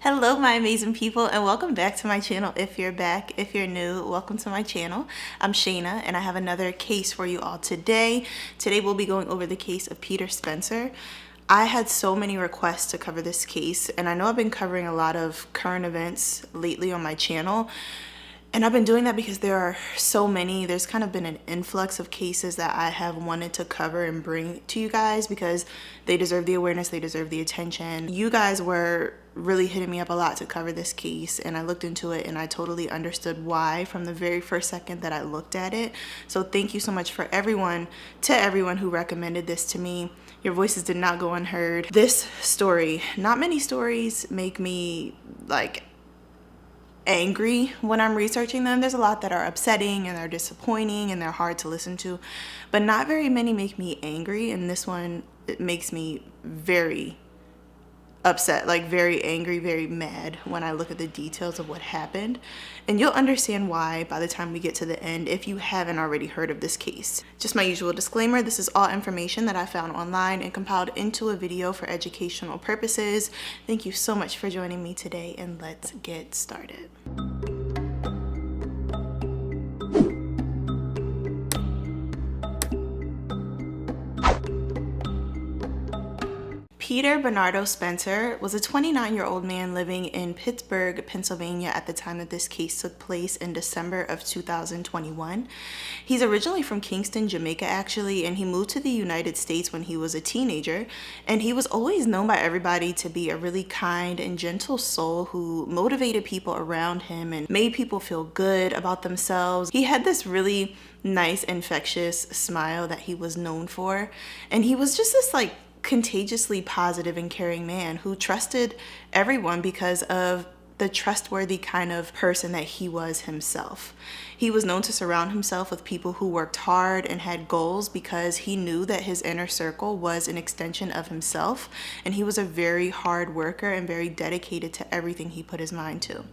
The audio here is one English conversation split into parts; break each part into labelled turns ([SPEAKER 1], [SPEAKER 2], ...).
[SPEAKER 1] Hello my amazing people, and welcome back to my channel. If you're back, if you're new, welcome to my channel. I'm Shayna and I have another case for you all today. Today we'll be going over the case of Peter Spencer. I had so many requests to cover this case, and I know I've been covering a lot of current events lately on my channel. And I've been doing that because there are so many. There's kind of been an influx of cases that I have wanted to cover and bring to you guys because they deserve the awareness, they deserve the attention. You guys were really hitting me up a lot to cover this case, and I looked into it and I totally understood why from the very first second that I looked at it. So thank you so much for everyone who recommended this to me. Your voices did not go unheard. This story, not many stories make me like angry when I'm researching them. There's a lot that are upsetting and they're disappointing and they're hard to listen to, but not very many make me angry, and this one, it makes me very upset, like very angry, very mad when I look at the details of what happened. And you'll understand why by the time we get to the end if you haven't already heard of this case. Just my usual disclaimer, this is all information that I found online and compiled into a video for educational purposes. Thank you so much for joining me today, and let's get started. Peter Bernardo Spencer was a 29-year-old man living in Pittsburgh, Pennsylvania at the time that this case took place in December of 2021. He's originally from Kingston, Jamaica actually, and he moved to the United States when he was a teenager, and he was always known by everybody to be a really kind and gentle soul who motivated people around him and made people feel good about themselves. He had this really nice, infectious smile that he was known for, and he was just this like contagiously positive and caring man who trusted everyone because of the trustworthy kind of person that he was himself. He was known to surround himself with people who worked hard and had goals because he knew that his inner circle was an extension of himself, and he was a very hard worker and very dedicated to everything he put his mind to.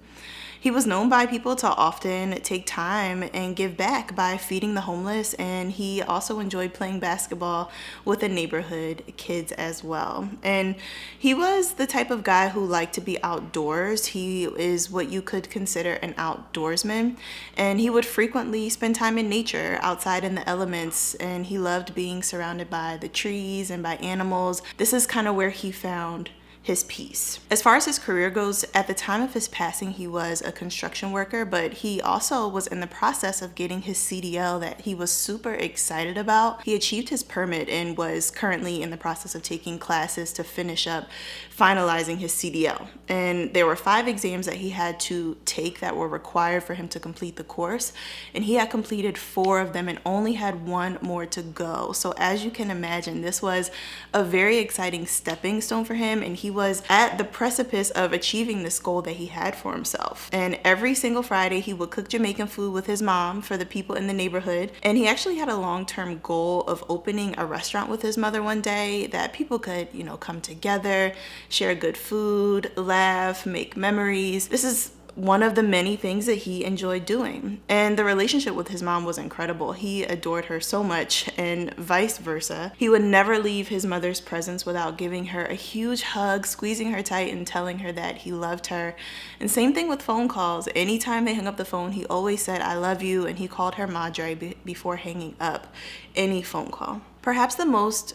[SPEAKER 1] He was known by people to often take time and give back by feeding the homeless, and he also enjoyed playing basketball with the neighborhood kids as well. And he was the type of guy who liked to be outdoors. He is what you could consider an outdoorsman, and he would frequently spend time in nature, outside in the elements, and he loved being surrounded by the trees and by animals. This is kind of where he found his peace. As far as his career goes, at the time of his passing, he was a construction worker, but he also was in the process of getting his CDL that he was super excited about. He achieved his permit and was currently in the process of taking classes to finish up finalizing his CDL. And there were 5 exams that he had to take that were required for him to complete the course, and he had completed 4 of them and only had 1 more to go. So as you can imagine, this was a very exciting stepping stone for him, and he was at the precipice of achieving this goal that he had for himself. And every single Friday he would cook Jamaican food with his mom for the people in the neighborhood, and he actually had a long-term goal of opening a restaurant with his mother one day that people could, come together, share good food, laugh, make memories. This is one of the many things that he enjoyed doing. And the relationship with his mom was incredible. He adored her so much, and vice versa. He would never leave his mother's presence without giving her a huge hug, squeezing her tight, and telling her that he loved her. And same thing with phone calls. Anytime they hung up the phone, he always said, "I love you," and he called her Madre before hanging up any phone call. Perhaps the most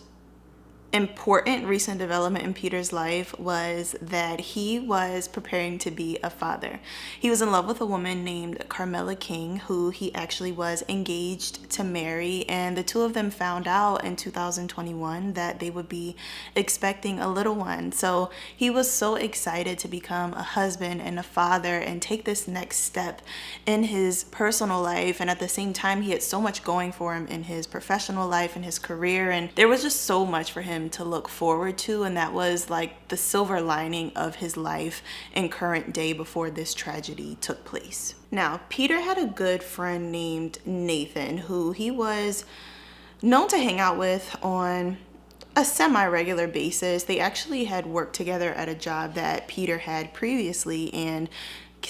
[SPEAKER 1] important recent development in Peter's life was that he was preparing to be a father. He was in love with a woman named Carmela King, who he actually was engaged to marry, and the two of them found out in 2021 that they would be expecting a little one. So he was so excited to become a husband and a father and take this next step in his personal life, and at the same time he had so much going for him in his professional life and his career, and there was just so much for him to look forward to, and that was like the silver lining of his life in current day before this tragedy took place. Now, Peter had a good friend named Nathan who he was known to hang out with on a semi-regular basis. They actually had worked together at a job that Peter had previously, and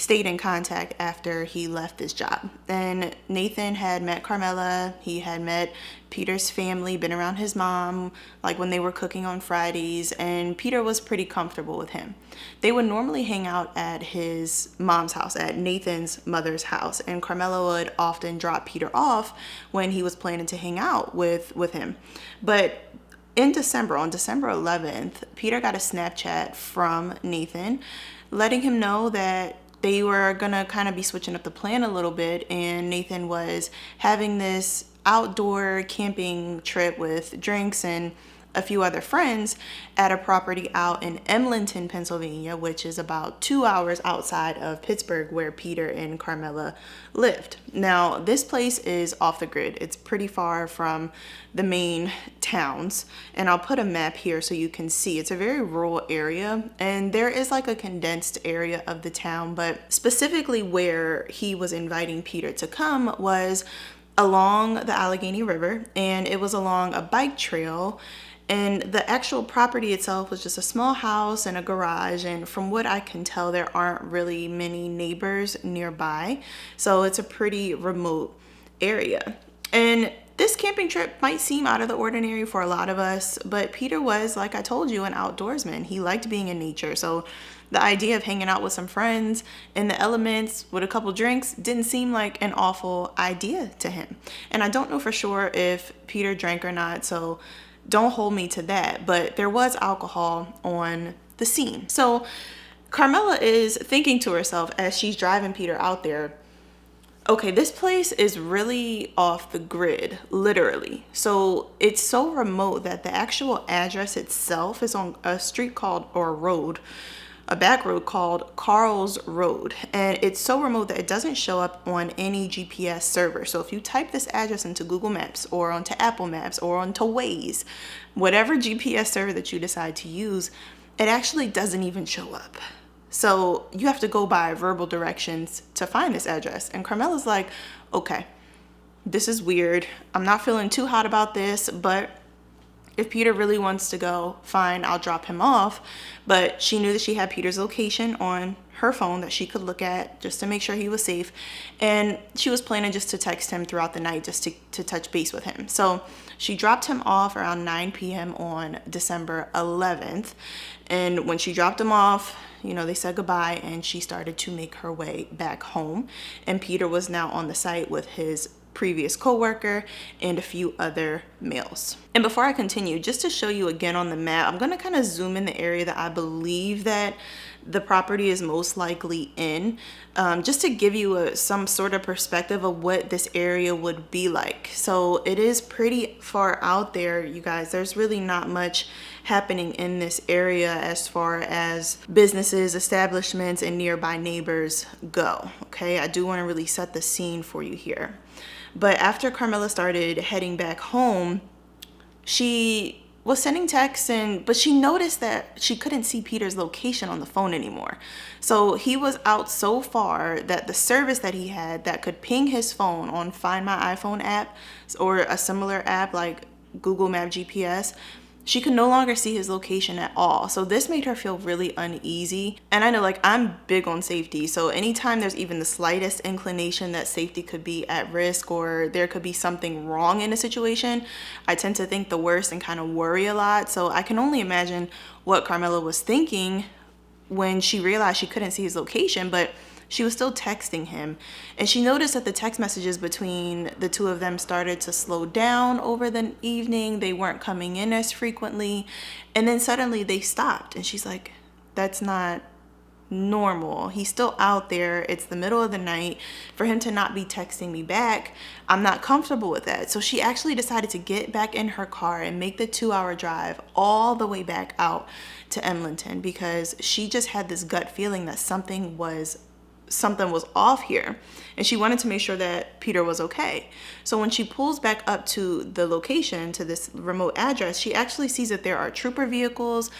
[SPEAKER 1] stayed in contact after he left this job. And Nathan had met Carmela. He had met Peter's family, been around his mom, like when they were cooking on Fridays, and Peter was pretty comfortable with him. They would normally hang out at his mom's house, at Nathan's mother's house, and Carmela would often drop Peter off when he was planning to hang out with him. But in December, on December 11th, Peter got a Snapchat from Nathan letting him know that they were gonna kind of be switching up the plan a little bit, and Nathan was having this outdoor camping trip with drinks and a few other friends at a property out in Emlenton, Pennsylvania, which is about 2 hours outside of Pittsburgh, where Peter and Carmela lived. Now, this place is off the grid. It's pretty far from the main towns, and I'll put a map here so you can see. It's a very rural area, and there is like a condensed area of the town, but specifically where he was inviting Peter to come was along the Allegheny River, and it was along a bike trail. And the actual property itself was just a small house and a garage, and from what I can tell, there aren't really many neighbors nearby, so it's a pretty remote area. And this camping trip might seem out of the ordinary for a lot of us, but Peter was, like I told you, an outdoorsman. He liked being in nature, so the idea of hanging out with some friends in the elements with a couple drinks didn't seem like an awful idea to him. And I don't know for sure if Peter drank or not, so don't hold me to that, but there was alcohol on the scene. So Carmela is thinking to herself as she's driving Peter out there, okay, this place is really off the grid, literally. So it's so remote that the actual address itself is on a street called, or a road, a back road called Carl's Road, and it's so remote that it doesn't show up on any GPS server. So if you type this address into Google Maps or onto Apple Maps or onto Waze, whatever GPS server that you decide to use, it actually doesn't even show up. So you have to go by verbal directions to find this address. And Carmela's like, okay, this is weird. I'm not feeling too hot about this, but if Peter really wants to go, fine, I'll drop him off. But she knew that she had Peter's location on her phone that she could look at just to make sure he was safe. And she was planning just to text him throughout the night just to touch base with him. So she dropped him off around 9 p.m. on December 11th. And when she dropped him off, they said goodbye, and she started to make her way back home. And Peter was now on the site with his previous coworker and a few other males. And before I continue, just to show you again on the map, I'm going to kind of zoom in the area that I believe that the property is most likely in, just to give you some sort of perspective of what this area would be like. So it is pretty far out there, you guys. There's really not much happening in this area as far as businesses, establishments, and nearby neighbors go. Okay, I do want to really set the scene for you here. But after Carmela started heading back home, she was sending texts, but she noticed that she couldn't see Peter's location on the phone anymore. So he was out so far that the service that he had that could ping his phone on Find My iPhone app or a similar app like Google Map GPS, she could no longer see his location at all. So this made her feel really uneasy. And I know, I'm big on safety. So anytime there's even the slightest inclination that safety could be at risk or there could be something wrong in a situation, I tend to think the worst and kind of worry a lot. So I can only imagine what Carmela was thinking when she realized she couldn't see his location, but she was still texting him. And she noticed that the text messages between the two of them started to slow down over the evening. They weren't coming in as frequently. And then suddenly they stopped. And she's like, that's not normal. He's still out there. It's the middle of the night. For him to not be texting me back, I'm not comfortable with that. So she actually decided to get back in her car and make the 2-hour drive all the way back out to Emlenton, because she just had this gut feeling that something was off here, and she wanted to make sure that Peter was okay. So when she pulls back up to the location, to this remote address, she actually sees that there are trooper vehicles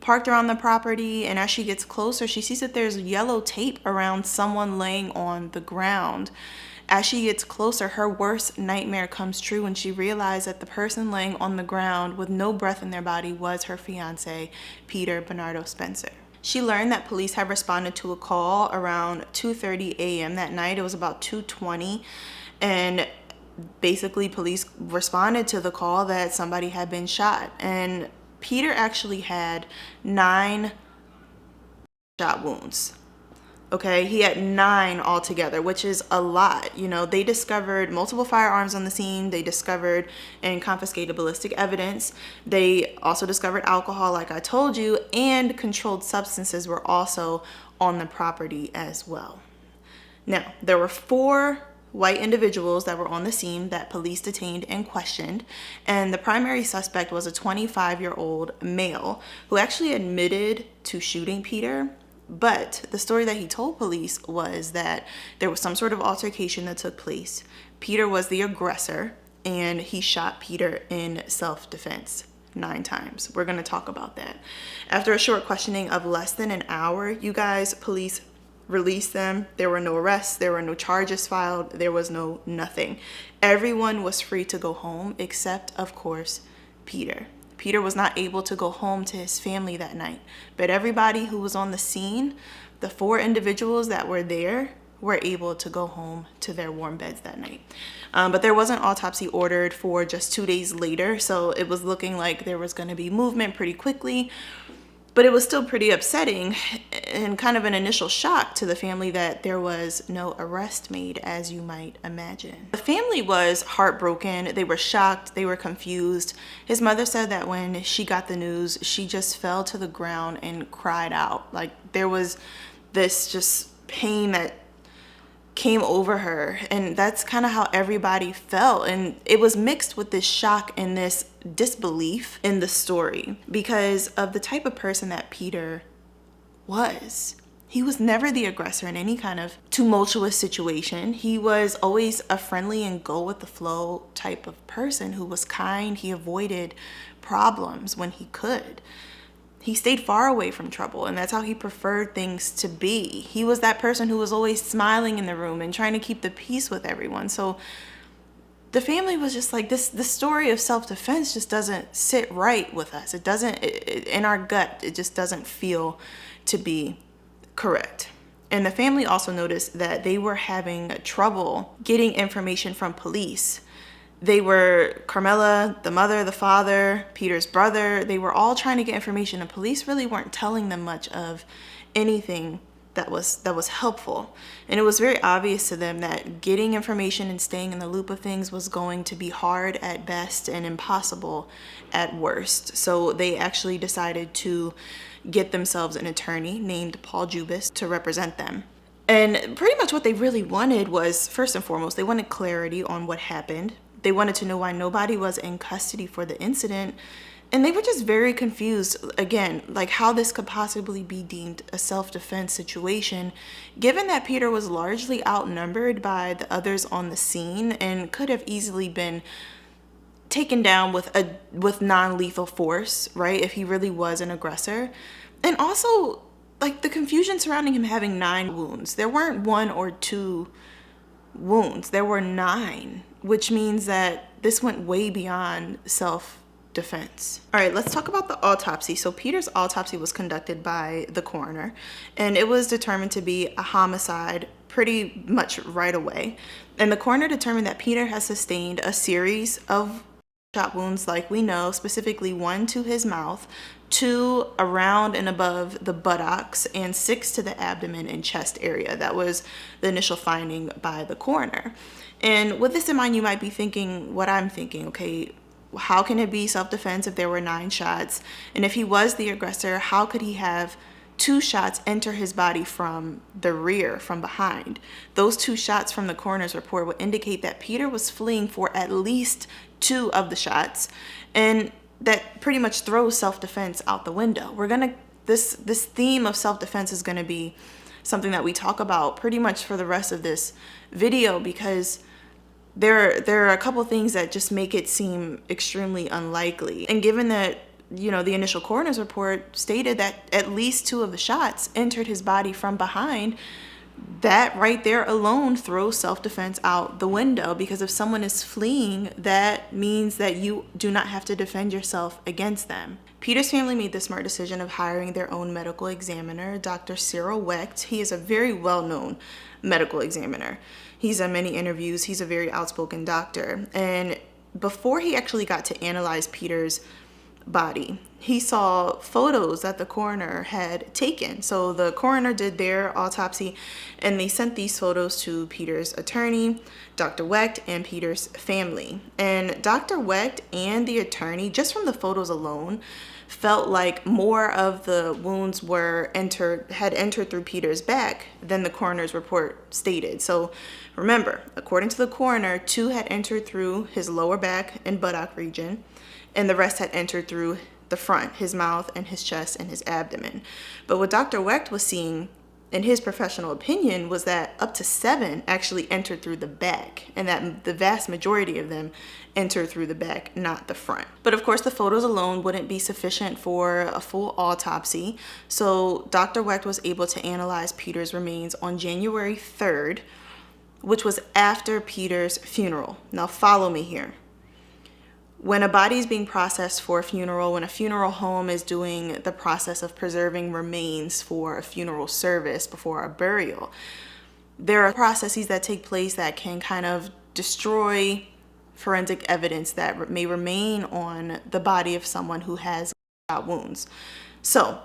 [SPEAKER 1] parked around the property, and as she gets closer, she sees that there's yellow tape around someone laying on the ground. As she gets closer, her worst nightmare comes true when she realized that the person laying on the ground with no breath in their body was her fiance, Peter Bernardo Spencer. She learned that police had responded to a call around 2:30 a.m. that night. It was about 2:20, and basically police responded to the call that somebody had been shot. And Peter actually had 9 shot wounds. Okay, he had 9 altogether, which is a lot. You know, they discovered multiple firearms on the scene. They discovered and confiscated ballistic evidence. They also discovered alcohol, like I told you, and controlled substances were also on the property as well. Now, there were 4 white individuals that were on the scene that police detained and questioned, and the primary suspect was a 25-year-old male who actually admitted to shooting Peter. But the story that he told police was that there was some sort of altercation that took place. Peter was the aggressor, and he shot Peter in self-defense 9 times. We're going to talk about that. After a short questioning of less than an hour, you guys, police released them. There were no arrests. There were no charges filed. There was no nothing. Everyone was free to go home except, of course, Peter. Peter was not able to go home to his family that night, but everybody who was on the scene, the 4 individuals that were there, were able to go home to their warm beds that night. But there was an autopsy ordered for just 2 days later, so it was looking like there was going to be movement pretty quickly. But it was still pretty upsetting and kind of an initial shock to the family that there was no arrest made, as you might imagine. The family was heartbroken. They were shocked. They were confused. His mother said that when she got the news, she just fell to the ground and cried out. Like, there was this just pain that came over her, and that's kind of how everybody felt. And it was mixed with this shock and this disbelief in the story because of the type of person that Peter was. He was never the aggressor in any kind of tumultuous situation. He was always a friendly and go with the flow type of person who was kind. He avoided problems when he could. He stayed far away from trouble, and that's how he preferred things to be. He was that person who was always smiling in the room and trying to keep the peace with everyone. So the family was just like, this story of self-defense just doesn't sit right with us. It doesn't, in our gut, it just doesn't feel to be correct. And the family also noticed that they were having trouble getting information from police. They were, Carmela, the mother, the father, Peter's brother, they were all trying to get information, and police really weren't telling them much of anything that was helpful. And it was very obvious to them that getting information and staying in the loop of things was going to be hard at best and impossible at worst. So they actually decided to get themselves an attorney named Paul Jubis to represent them. And pretty much what they really wanted was, first and foremost, they wanted clarity on what happened. They wanted to know why nobody was in custody for the incident. And they were just very confused, again, like how this could possibly be deemed a self-defense situation, given that Peter was largely outnumbered by the others on the scene and could have easily been taken down with non-lethal force, right, if he really was an aggressor. And also, like, the confusion surrounding him having 9 wounds. There weren't 1 or 2 wounds. There were 9, which means that this went way beyond self-defense. All right, let's talk about the autopsy. So Peter's autopsy was conducted by the coroner, and it was determined to be a homicide pretty much right away. And the coroner determined that Peter has sustained a series of shot wounds, like we know, specifically 1 to his mouth, 2 around and above the buttocks, and 6 to the abdomen and chest area. That was the initial finding by the coroner. And with this in mind, you might be thinking what I'm thinking. Okay, how can it be self-defense if there were 9 shots? And if he was the aggressor, how could he have 2 shots enter his body from the rear, from behind? Those 2 shots from the coroner's report would indicate that Peter was fleeing for at least 2 of the shots, and that pretty much throws self-defense out the window. This theme of self-defense is gonna be something that we talk about pretty much for the rest of this video, because there are a couple things that just make it seem extremely unlikely. And given that, you know, the initial coroner's report stated that at least 2 of the shots entered his body from behind, that right there alone throws self-defense out the window, because if someone is fleeing, that means that you do not have to defend yourself against them. Peter's family made the smart decision of hiring their own medical examiner, Dr. Cyril Wecht. He is a very well-known medical examiner. He's done many interviews. He's a very outspoken doctor. And before he actually got to analyze Peter's body, he saw photos that the coroner had taken. So the coroner did their autopsy and they sent these photos to Peter's attorney, Dr. Wecht, and Peter's family. And Dr. Wecht and the attorney, just from the photos alone, felt like more of the wounds had entered through Peter's back than the coroner's report stated. So remember, according to the coroner, 2 had entered through his lower back and buttock region, and the rest had entered through the front, his mouth and his chest and his abdomen. But what Dr. Wecht was seeing in his professional opinion was that up to 7 actually entered through the back, and that the vast majority of them entered through the back, not the front. But of course, the photos alone wouldn't be sufficient for a full autopsy. So Dr. Wecht was able to analyze Peter's remains on January 3rd, which was after Peter's funeral. Now follow me here. When a body is being processed for a funeral, when a funeral home is doing the process of preserving remains for a funeral service before a burial, there are processes that take place that can kind of destroy forensic evidence that may remain on the body of someone who has wounds. So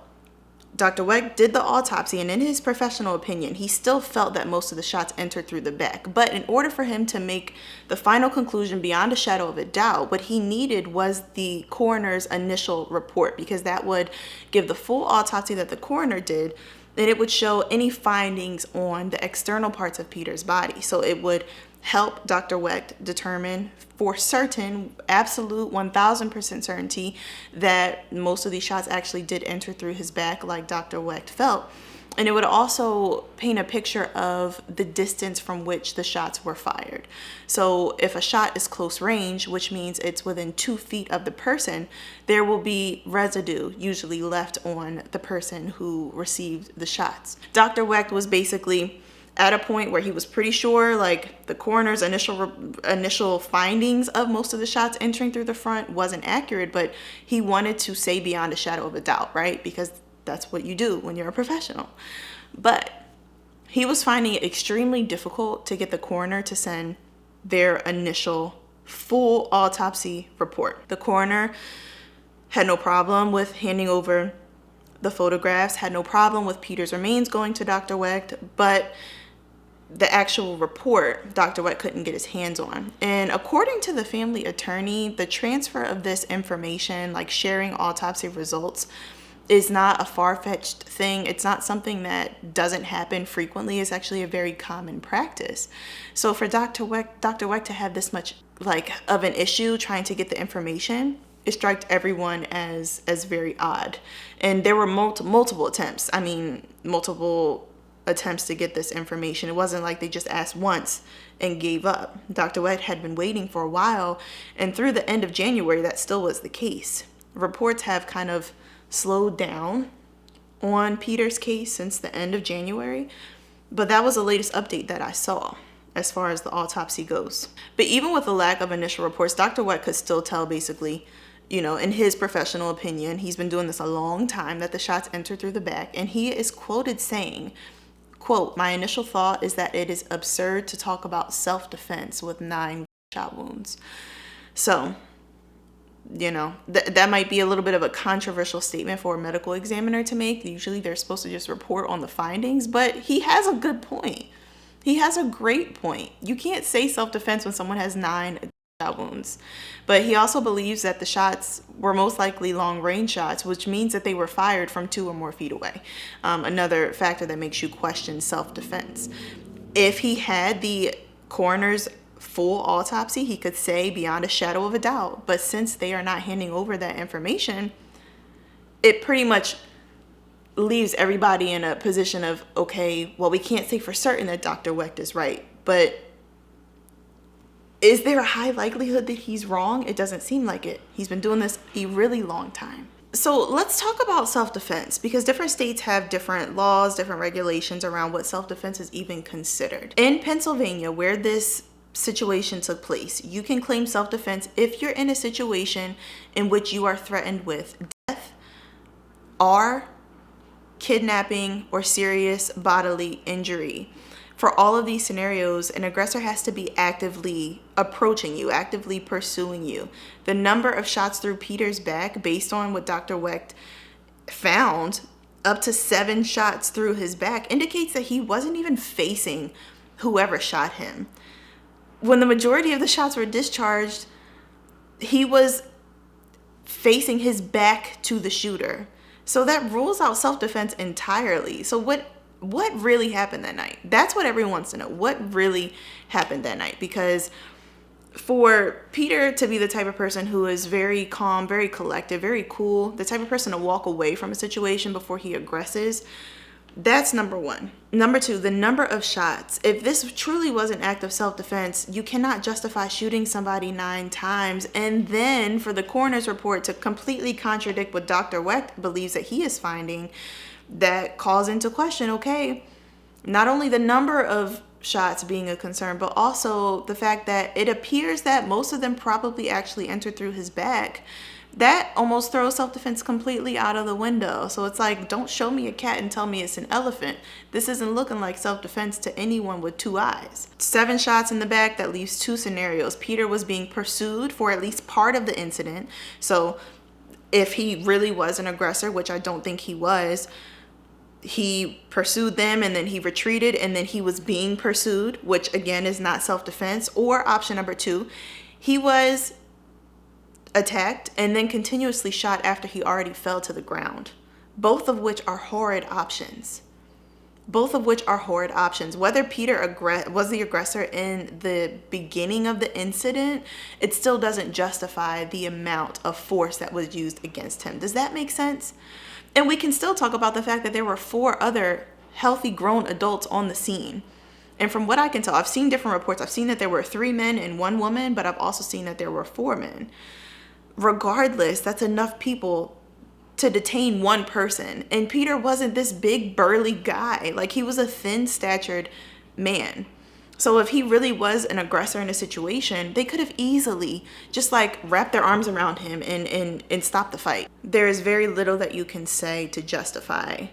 [SPEAKER 1] Dr. Wecht did the autopsy, and in his professional opinion, he still felt that most of the shots entered through the back. But in order for him to make the final conclusion beyond a shadow of a doubt, what he needed was the coroner's initial report, because that would give the full autopsy that the coroner did, and it would show any findings on the external parts of Peter's body. So it would help Dr. Wecht determine for certain, absolute 1000% certainty, that most of these shots actually did enter through his back like Dr. Wecht felt. And it would also paint a picture of the distance from which the shots were fired. So if a shot is close range, which means it's within 2 feet of the person, there will be residue usually left on the person who received the shots. Dr. Wecht was basically at a point where he was pretty sure, like, the coroner's initial findings of most of the shots entering through the front wasn't accurate, but he wanted to say beyond a shadow of a doubt, right? Because that's what you do when you're a professional. But he was finding it extremely difficult to get the coroner to send their initial full autopsy report. The coroner had no problem with handing over the photographs, had no problem with Peter's remains going to Dr. Wecht, but the actual report, Dr. Wecht couldn't get his hands on. And according to the family attorney, the transfer of this information, like sharing autopsy results, is not a far-fetched thing. It's not something that doesn't happen frequently. It's actually a very common practice. So for Dr. Wecht to have this much of an issue trying to get the information, it struck everyone as very odd. And there were multiple attempts. Multiple attempts to get this information. It wasn't like they just asked once and gave up. Dr. Wecht had been waiting for a while, and through the end of January, that still was the case. Reports have kind of slowed down on Peter's case since the end of January, but that was the latest update that I saw as far as the autopsy goes. But even with the lack of initial reports, Dr. Wecht could still tell basically, in his professional opinion, he's been doing this a long time, that the shots entered through the back, and he is quoted saying, quote, "My initial thought is that it is absurd to talk about self-defense with 9 shot wounds." So, that might be a little bit of a controversial statement for a medical examiner to make. Usually they're supposed to just report on the findings, but he has a good point. He has a great point. You can't say self-defense when someone has 9 shot wounds. But he also believes that the shots were most likely long-range shots, which means that they were fired from 2 or more feet away. Another factor that makes you question self-defense. If he had the coroner's full autopsy, he could say beyond a shadow of a doubt. But since they are not handing over that information, it pretty much leaves everybody in a position of, okay, well, we can't say for certain that Dr. Wecht is right, but is there a high likelihood that he's wrong? It doesn't seem like it. He's been doing this a really long time. So let's talk about self-defense, because different states have different laws, different regulations around what self-defense is even considered. In Pennsylvania, where this situation took place, you can claim self-defense if you're in a situation in which you are threatened with death, are kidnapping or serious bodily injury. For all of these scenarios, an aggressor has to be actively approaching you, actively pursuing you. The number of shots through Peter's back, based on what Dr. Wecht found, up to 7 shots through his back, indicates that he wasn't even facing whoever shot him. When the majority of the shots were discharged, he was facing his back to the shooter. So that rules out self-defense entirely. So what really happened that night? That's what everyone wants to know. What really happened that night? Because for Peter to be the type of person who is very calm, very collective, very cool, the type of person to walk away from a situation before he aggresses, that's number one. Number two, the number of shots. If this truly was an act of self-defense, you cannot justify shooting somebody 9 times and then for the coroner's report to completely contradict what Dr. Wecht believes that he is finding. That calls into question, okay, not only the number of shots being a concern, but also the fact that it appears that most of them probably actually entered through his back. That almost throws self-defense completely out of the window. So it's like, don't show me a cat and tell me it's an elephant. This isn't looking like self-defense to anyone with 2 eyes. 7 shots in the back, that leaves 2 scenarios. Peter was being pursued for at least part of the incident. So if he really was an aggressor, which I don't think he was, he pursued them and then he retreated and then he was being pursued, which again is not self-defense. Or option number 2, he was attacked and then continuously shot after he already fell to the ground. Both of which are horrid options. Whether Peter was the aggressor in the beginning of the incident, it still doesn't justify the amount of force that was used against him. Does that make sense? And we can still talk about the fact that there were 4 other healthy grown adults on the scene. And from what I can tell, I've seen different reports. I've seen that there were 3 men and 1 woman, but I've also seen that there were 4 men. Regardless, that's enough people to detain 1 person. And Peter wasn't this big burly guy. Like, he was a thin-statured man. So if he really was an aggressor in a situation, they could have easily just like wrapped their arms around him and stopped the fight. There is very little that you can say to justify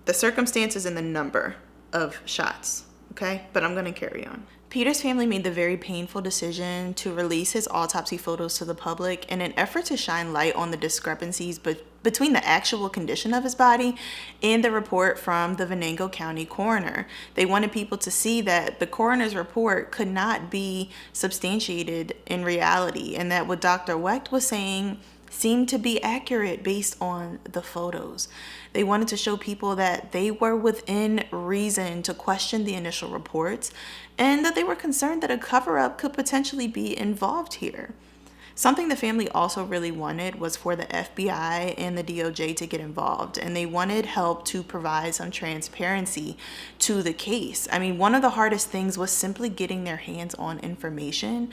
[SPEAKER 1] the circumstances and the number of shots, okay? But I'm gonna carry on. Peter's family made the very painful decision to release his autopsy photos to the public in an effort to shine light on the discrepancies between the actual condition of his body and the report from the Venango County coroner. They wanted people to see that the coroner's report could not be substantiated in reality and that what Dr. Wecht was saying seemed to be accurate based on the photos. They wanted to show people that they were within reason to question the initial reports and that they were concerned that a cover-up could potentially be involved here. Something the family also really wanted was for the FBI and the DOJ to get involved, and they wanted help to provide some transparency to the case. I mean, one of the hardest things was simply getting their hands on information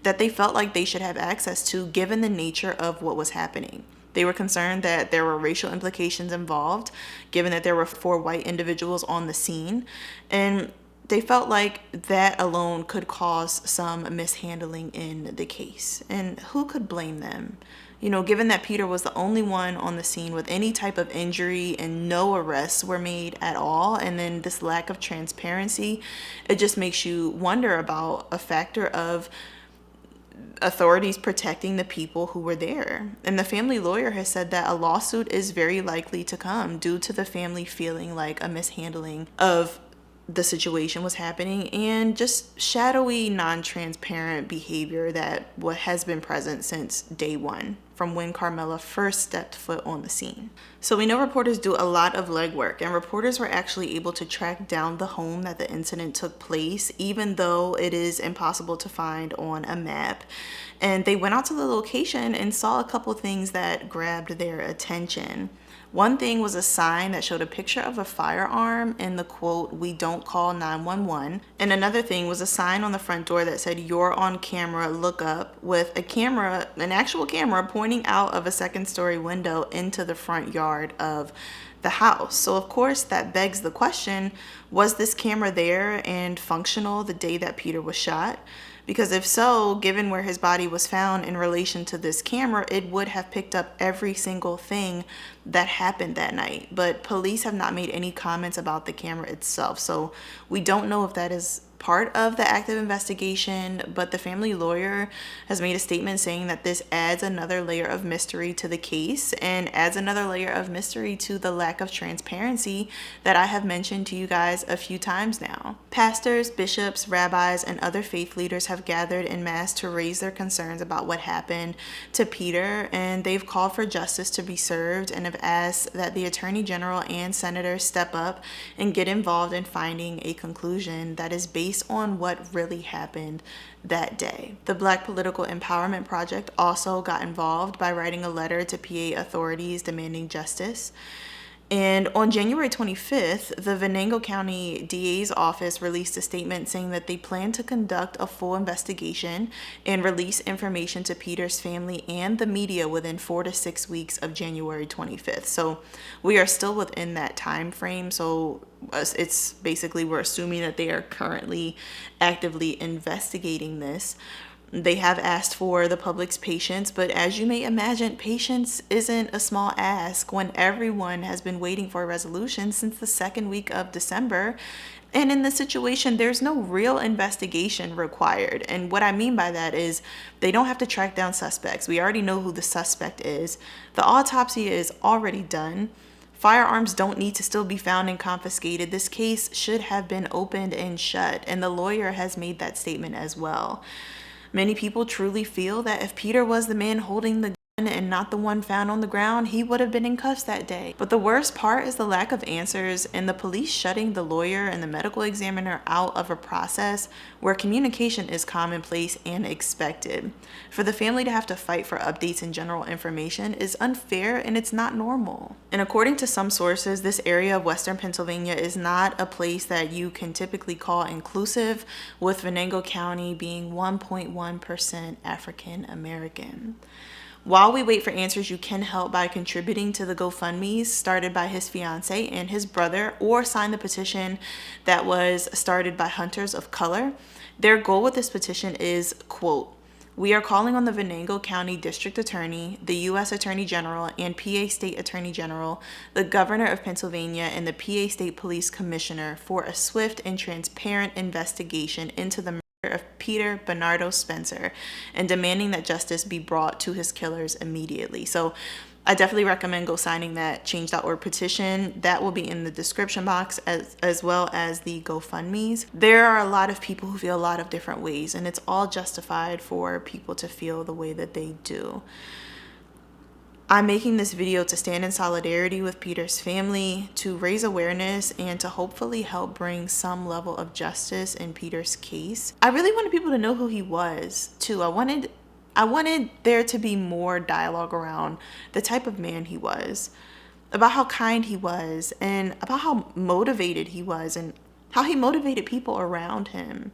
[SPEAKER 1] that they felt like they should have access to given the nature of what was happening. They were concerned that there were racial implications involved, given that there were 4 white individuals on the scene, and they felt like that alone could cause some mishandling in the case. And who could blame them? You know, given that Peter was the only one on the scene with any type of injury and no arrests were made at all, and then this lack of transparency, it just makes you wonder about a factor of authorities protecting the people who were there. And the family lawyer has said that a lawsuit is very likely to come due to the family feeling like a mishandling of the situation was happening and just shadowy, non-transparent behavior that has been present since day one, from when Carmela first stepped foot on the scene. So we know reporters do a lot of legwork, and reporters were actually able to track down the home that the incident took place, even though it is impossible to find on a map. And they went out to the location and saw a couple things that grabbed their attention. One thing was a sign that showed a picture of a firearm and the quote, "We don't call 911." And another thing was a sign on the front door that said, "You're on camera, look up," with a camera, an actual camera pointing out of a 2nd-story window into the front yard of the house. So of course that begs the question, was this camera there and functional the day that Peter was shot? Because if so, given where his body was found in relation to this camera, it would have picked up every single thing that happened that night. But police have not made any comments about the camera itself. So we don't know if that is part of the active investigation, but the family lawyer has made a statement saying that this adds another layer of mystery to the case and adds another layer of mystery to the lack of transparency that I have mentioned to you guys a few times now. Pastors, bishops, rabbis, and other faith leaders have gathered en masse to raise their concerns about what happened to Peter, and they've called for justice to be served and have asked that the Attorney General and senators step up and get involved in finding a conclusion that is based on what really happened that day. The Black Political Empowerment Project also got involved by writing a letter to PA authorities demanding justice. And on January 25th, the Venango County DA's office released a statement saying that they plan to conduct a full investigation and release information to Peter's family and the media within 4 to 6 weeks of January 25th. So we are still within that time frame. So it's basically, we're assuming that they are currently actively investigating this. They have asked for the public's patience, but as you may imagine, patience isn't a small ask when everyone has been waiting for a resolution since the second week of December. And in this situation, there's no real investigation required. And what I mean by that is they don't have to track down suspects. We already know who the suspect is. The autopsy is already done. Firearms don't need to still be found and confiscated. This case should have been opened and shut, and the lawyer has made that statement as well. Many people truly feel that if Peter was the man holding the gun and not the one found on the ground, he would have been in cuffs that day. But the worst part is the lack of answers and the police shutting the lawyer and the medical examiner out of a process where communication is commonplace and expected. For the family to have to fight for updates and general information is unfair and it's not normal. And according to some sources, this area of Western Pennsylvania is not a place that you can typically call inclusive, with Venango County being 1.1% African American. While we wait for answers, you can help by contributing to the GoFundMes started by his fiance and his brother, or sign the petition that was started by Hunters of Color. Their goal with this petition is, quote, "We are calling on the Venango County District Attorney, the U.S. Attorney General, and PA State Attorney General, the Governor of Pennsylvania, and the PA State Police Commissioner for a swift and transparent investigation into the of Peter Bernardo Spencer, and demanding that justice be brought to his killers immediately." So I definitely recommend go signing that change.org petition. That will be in the description box, as well as the GoFundMes. There are a lot of people who feel a lot of different ways, and it's all justified for people to feel the way that they do. I'm making this video to stand in solidarity with Peter's family, to raise awareness, and to hopefully help bring some level of justice in Peter's case. I really wanted people to know who he was, too. I wanted there to be more dialogue around the type of man he was, about how kind he was, and about how motivated he was, and how he motivated people around him,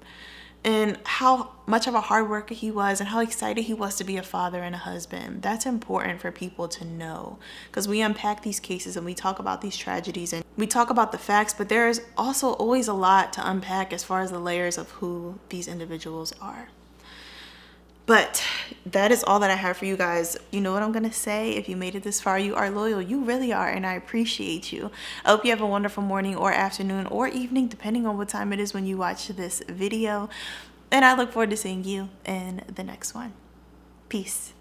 [SPEAKER 1] and how much of a hard worker he was, and how excited he was to be a father and a husband. That's important for people to know, because we unpack these cases and we talk about these tragedies and we talk about the facts, but there's also always a lot to unpack as far as the layers of who these individuals are. But that is all that I have for you guys. You know what I'm gonna say? If you made it this far, you are loyal. You really are, and I appreciate you. I hope you have a wonderful morning or afternoon or evening, depending on what time it is when you watch this video. And I look forward to seeing you in the next one. Peace.